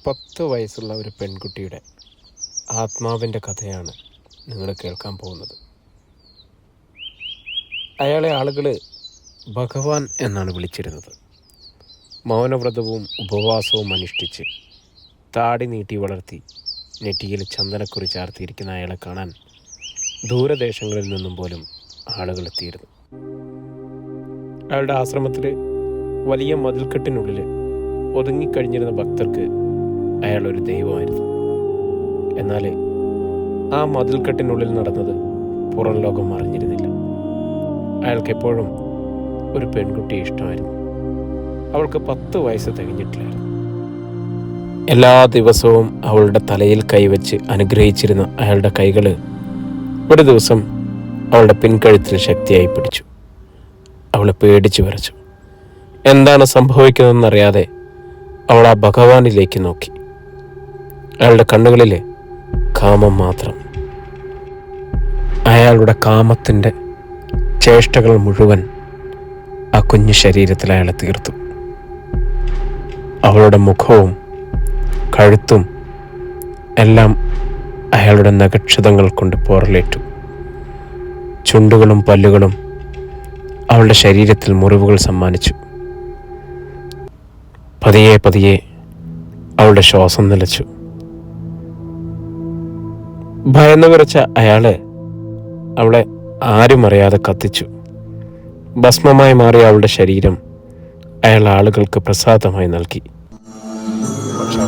10 വയസ്സുള്ള ഒരു പെൺകുട്ടിയുടെ ആത്മാവിൻ്റെ കഥയാണ് നിങ്ങൾ കേൾക്കാൻ പോകുന്നത്. അയാളെ ആളുകൾ ഭഗവാൻ എന്നാണ് വിളിച്ചിരുന്നത്. മൗനവ്രതവും ഉപവാസവും അനുഷ്ഠിച്ച് താടി നീട്ടി വളർത്തി നെറ്റിയിൽ ചന്ദനക്കുറി ചാർത്തിയിരിക്കുന്ന അയാളെ കാണാൻ ദൂരദേശങ്ങളിൽ നിന്നും പോലും ആളുകൾ എത്തിയിരുന്നു. അയാളുടെ ആശ്രമത്തിൽ വലിയ മതിൽക്കെട്ടിനുള്ളിൽ ഒതുങ്ങിക്കഴിഞ്ഞിരുന്ന ഭക്തർക്ക് അയാൾ ഒരു ദൈവമായിരുന്നു. എന്നാൽ ആ മതിൽക്കെട്ടിനുള്ളിൽ നടന്നത് പുറം ലോകം അറിഞ്ഞിരുന്നില്ല. അയാൾക്ക് എപ്പോഴും ഒരു പെൺകുട്ടിയെ ഇഷ്ടമായിരുന്നു. അവൾക്ക് 10 വയസ്സ് തികഞ്ഞിട്ടില്ലായിരുന്നു. എല്ലാ ദിവസവും അവളുടെ തലയിൽ കൈവച്ച് അനുഗ്രഹിച്ചിരുന്ന അയാളുടെ കൈകൾ ഒരു ദിവസം അവളുടെ പിൻകഴുത്തിൽ ശക്തിയായി പിടിച്ചു. അവളെ പേടിച്ചു വിറച്ചു. എന്താണ് സംഭവിക്കുന്നതെന്നറിയാതെ അവൾ ആ ഭഗവാനിലേക്ക് നോക്കി. അയാളുടെ കണ്ണുകളിൽ കാമം മാത്രം. അയാളുടെ കാമത്തിൻ്റെ ചേഷ്ടകൾ മുഴുവൻ ആ കുഞ്ഞു ശരീരത്തിൽ അയാളെ തീർത്തു. അവളുടെ മുഖവും കഴുത്തും എല്ലാം അയാളുടെ നഖക്ഷതങ്ങൾ കൊണ്ട് പോറലേറ്റു. ചുണ്ടുകളും പല്ലുകളും അവളുടെ ശരീരത്തിൽ മുറിവുകൾ സമ്മാനിച്ചു. പതിയെ പതിയെ അവളുടെ ശ്വാസം നിലച്ചു. ഭയന്നു വിറച്ച അയാള് അവളെ ആരും അറിയാതെ കത്തിച്ചു. ഭസ്മമായി മാറിയ അവളുടെ ശരീരം അയാൾ ആളുകൾക്ക് പ്രസാദമായി നൽകി. പക്ഷെ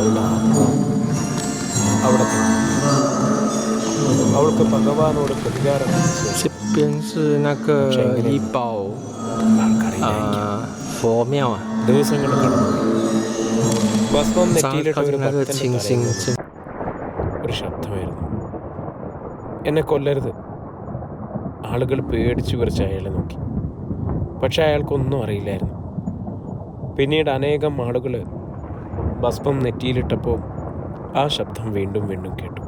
അവൾക്ക് ഭഗവാനോട് പ്രതികാരം ദിവസങ്ങൾ കടന്നു. ഭസ്മം നെറ്റിയിലിട്ട ഒരു ശബ്ദമായിരുന്നു, എന്നെ കൊല്ലരുത്. ആളുകൾ പേടിച്ചു വിറച്ച് അയാളെ നോക്കി. പക്ഷെ അയാൾക്കൊന്നും അറിയില്ലായിരുന്നു. പിന്നീട് അനേകം ആളുകൾ ഭസ്മം നെറ്റിയിലിട്ടപ്പോൾ ആ ശബ്ദം വീണ്ടും വീണ്ടും കേട്ടു.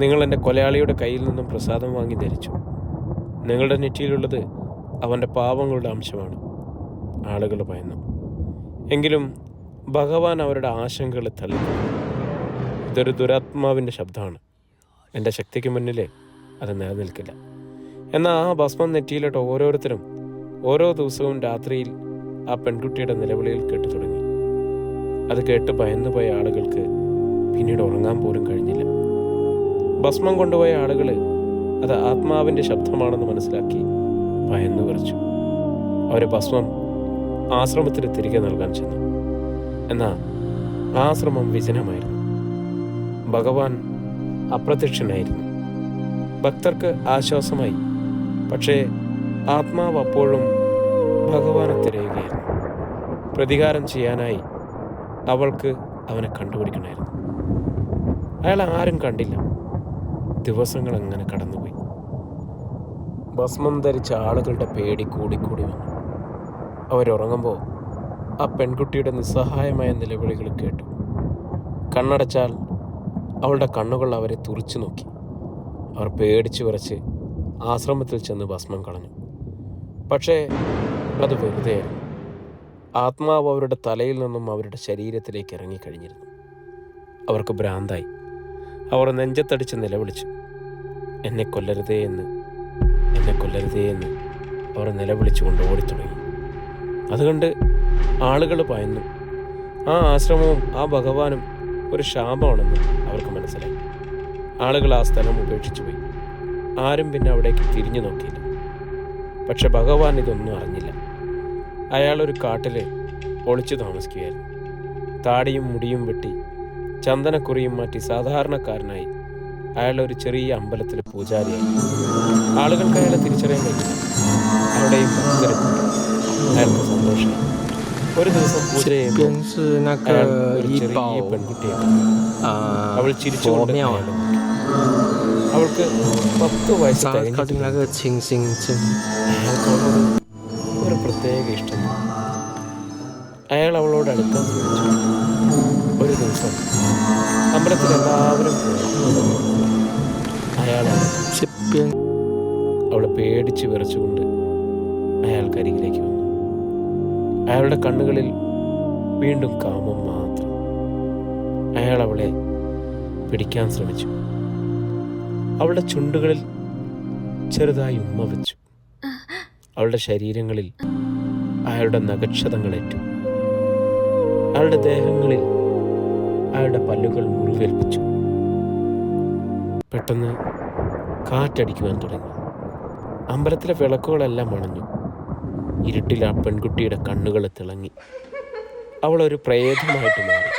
നിങ്ങൾ എൻ്റെ കൊലയാളിയുടെ കയ്യിൽ നിന്നും പ്രസാദം വാങ്ങി ധരിച്ചു. നിങ്ങളുടെ നെറ്റിയിലുള്ളത് അവൻ്റെ പാപങ്ങളുടെ അംശമാണ്. ആളുകൾ ഭയന്നു. എങ്കിലും ഭഗവാൻ അവരുടെ ആശങ്കകളെ തള്ളി. ഇതൊരു ദുരാത്മാവിൻ്റെ ശബ്ദമാണ്. എൻ്റെ ശക്തിക്ക് മുന്നിൽ അത് നിലനിൽക്കില്ല. എന്നാൽ ആ ഭസ്മം നെറ്റിയിലിട്ട് ഓരോരുത്തരും ഓരോ ദിവസവും രാത്രിയിൽ ആ പെൺകുട്ടിയുടെ നിലവിളിയിൽ കേട്ടു തുടങ്ങി. അത് കേട്ട് ഭയന്നുപോയ ആളുകൾക്ക് പിന്നീട് ഉറങ്ങാൻ പോലും കഴിഞ്ഞില്ല. ഭസ്മം കൊണ്ടുപോയ ആളുകൾ അത് ആത്മാവിൻ്റെ ശബ്ദമാണെന്ന് മനസ്സിലാക്കി ഭയന്നു വിറച്ചു. അവർ ഭസ്മം ആശ്രമത്തിൽ തിരികെ നൽകാൻ ചെന്നു. എന്നാൽ ആശ്രമം വിജനമായിരുന്നു. ഭഗവാൻ അപ്രത്യക്ഷനായിരുന്നു. ഭക്തർക്ക് ആശ്വാസമായി. പക്ഷേ ആത്മാവ് അപ്പോഴും ഭഗവാനെ തിരയുകയായിരുന്നു. പ്രതികാരം ചെയ്യാനായി അവൾക്ക് അവനെ കണ്ടുപിടിക്കണമായിരുന്നു. അയാൾ ആരും കണ്ടില്ല. ദിവസങ്ങൾ അങ്ങനെ കടന്നുപോയി. ഭസ്മം ധരിച്ച ആളുകളുടെ പേടി കൂടിക്കൂടി വന്നു. അവരുറങ്ങുമ്പോൾ ആ പെൺകുട്ടിയുടെ നിസ്സഹായമായ നിലവിളികൾ കേട്ടു. കണ്ണടച്ചാൽ അവളുടെ കണ്ണുകൾ അവരെ തുറിച്ചു നോക്കി. അവർ പേടിച്ചു വിറച്ച് ആശ്രമത്തിൽ ചെന്ന് ഭസ്മം കളഞ്ഞു. പക്ഷേ അത് വെറുതെയായിരുന്നു. ആത്മാവ് അവരുടെ തലയിൽ നിന്നും അവരുടെ ശരീരത്തിലേക്ക് ഇറങ്ങിക്കഴിഞ്ഞിരുന്നു. അവർക്ക് ഭ്രാന്തായി. അവർ നെഞ്ചത്തടിച്ച് നിലവിളിച്ചു, എന്നെ കൊല്ലരുതേ എന്ന്, എന്നെ കൊല്ലരുതേ എന്ന് അവർ നിലവിളിച്ചുകൊണ്ട് ഓടിത്തുടങ്ങി. അതുകൊണ്ട് ആളുകൾ ഭയന്നു. ആ ആശ്രമവും ആ ഭഗവാനും ഒരു ശാപമാണെന്ന് അവർക്ക് മനസ്സിലായി. ആളുകൾ ആ സ്ഥലം ഉപേക്ഷിച്ചു പോയി. ആരും പിന്നെ അവിടേക്ക് തിരിഞ്ഞു നോക്കിയില്ല. പക്ഷെ ഭഗവാൻ ഇതൊന്നും അറിഞ്ഞില്ല. അയാളൊരു കാട്ടിൽ ഒളിച്ചു താമസിക്കുകയായിരുന്നു. താടിയും മുടിയും വെട്ടി ചന്ദനക്കുറിയും മാറ്റി സാധാരണക്കാരനായി അയാൾ ഒരു ചെറിയ അമ്പലത്തിൽ പൂജാരിയായി. ആളുകൾക്ക് അയാളെ തിരിച്ചറിയാൻ കഴിഞ്ഞില്ല. അവിടെയും ഭക്തരും അയാൾക്ക് സന്തോഷമായി. ഒരു ദിവസം പൂജ ചെയ്യുമ്പോൾ ചെറിയ പെൺകുട്ടിയെ അവൾ ചിരിച്ചുകൊണ്ട് അവൾക്ക് 10 വയസ്സ് ഒരു പ്രത്യേക ഇഷ്ടം. അയാൾ അവളോട് അടുക്കാൻ ശ്രമിച്ചു. ഒരു ദിവസം അമ്പലത്തിൽ എല്ലാവരും അയാൾ അവളെ പേടിച്ച് വിറച്ചുകൊണ്ട് അയാൾക്കരികിലേക്ക് വന്നു. അയാളുടെ കണ്ണുകളിൽ വീണ്ടും കാമം മാത്രം. അയാൾ അവളെ പിടിക്കാൻ ശ്രമിച്ചു. അവളുടെ ചുണ്ടുകളിൽ ചെറുതായി ഉമ്മ വെച്ചു. അവളുടെ ശരീരങ്ങളിൽ അയാളുടെ നഖക്ഷതങ്ങളേറ്റു. അയാളുടെ ദേഹങ്ങളിൽ അയാളുടെ പല്ലുകൾ മുറിവേൽപ്പിച്ചു. പെട്ടെന്ന് കാറ്റടിക്കുവാൻ തുടങ്ങി. അമ്പലത്തിലെ വിളക്കുകളെല്ലാം അണഞ്ഞു. ഇരുട്ടിൽ ആ പെൺകുട്ടിയുടെ കണ്ണുകൾ തിളങ്ങി. അവളൊരു പ്രേതമായിട്ട് മാറി.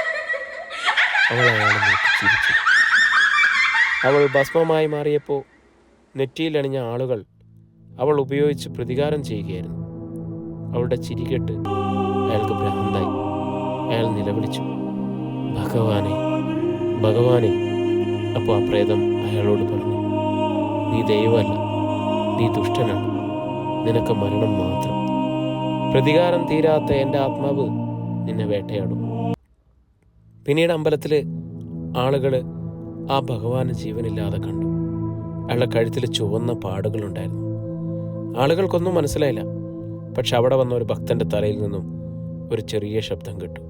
അവൾ അയാളെ നോക്കി ചിരിച്ചു. അവൾ ഭസ്മമായി മാറിയപ്പോൾ നെറ്റിയിലണിഞ്ഞ ആളുകൾ അവൾ ഉപയോഗിച്ച് പ്രതികാരം ചെയ്യുകയായിരുന്നു. അവളുടെ ചിരി കേട്ട് അയാൾക്ക് ഭ്രാന്തായി. അയാൾ നിലവിളിച്ചു, ഭഗവാനെ, ഭഗവാനെ. അപ്പോൾ ആ പ്രേതം അയാളോട് പറഞ്ഞു, നീ ദൈവമല്ല, നീ ദുഷ്ടനാണ്. നിനക്ക് മരണം മാത്രം. പ്രതികാരം തീരാത്ത എൻ്റെ ആത്മാവ് നിന്നെ വേട്ടയാടും. പിന്നീട് അമ്പലത്തിൽ ആളുകൾ ആ ഭഗവാന് ജീവനില്ലാതെ കണ്ടു. അയാളുടെ കഴുത്തിൽ ചുവന്ന പാടുകളുണ്ടായിരുന്നു. ആളുകൾക്കൊന്നും മനസ്സിലായില്ല. പക്ഷെ അവിടെ വന്ന ഒരു ഭക്തൻ്റെ തലയിൽ നിന്നും ഒരു ചെറിയ ശബ്ദം കേട്ടു.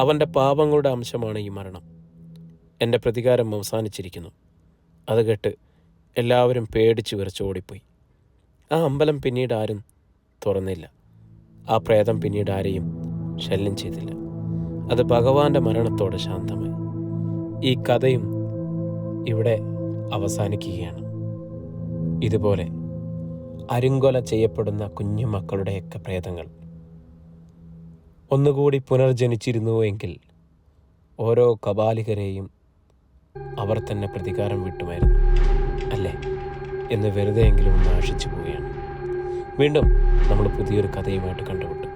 അവൻ്റെ പാപങ്ങളുടെ അംശമാണ് ഈ മരണം. എൻ്റെ പ്രതികാരം അവസാനിച്ചിരിക്കുന്നു. അത് കേട്ട് എല്ലാവരും പേടിച്ച് വിറച്ചോടിപ്പോയി. ആ അമ്പലം പിന്നീട് ആരും തുറന്നില്ല. ആ പ്രേതം പിന്നീട് ആരെയും ശല്യം ചെയ്തില്ല. അത് ഭഗവാന്റെ മരണത്തോടെ ശാന്തമായി. ഈ കഥയും ഇവിടെ അവസാനിക്കുകയാണ്. ഇതുപോലെ അരുങ്കൊല ചെയ്യപ്പെടുന്ന കുഞ്ഞു മക്കളുടെയൊക്കെ പ്രേതങ്ങൾ ഒന്നുകൂടി പുനർജനിച്ചിരുന്നുവെങ്കിൽ ഓരോ കബാലികരെയും അവർ തന്നെ പ്രതികാരം വിട്ടുമായിരുന്നു അല്ലേ എന്ന് വെറുതെയെങ്കിലും ഒന്ന് ആശിച്ചു പോവുകയാണ്. വീണ്ടും നമ്മൾ പുതിയൊരു കഥയുമായിട്ട് കണ്ടുമുട്ടും.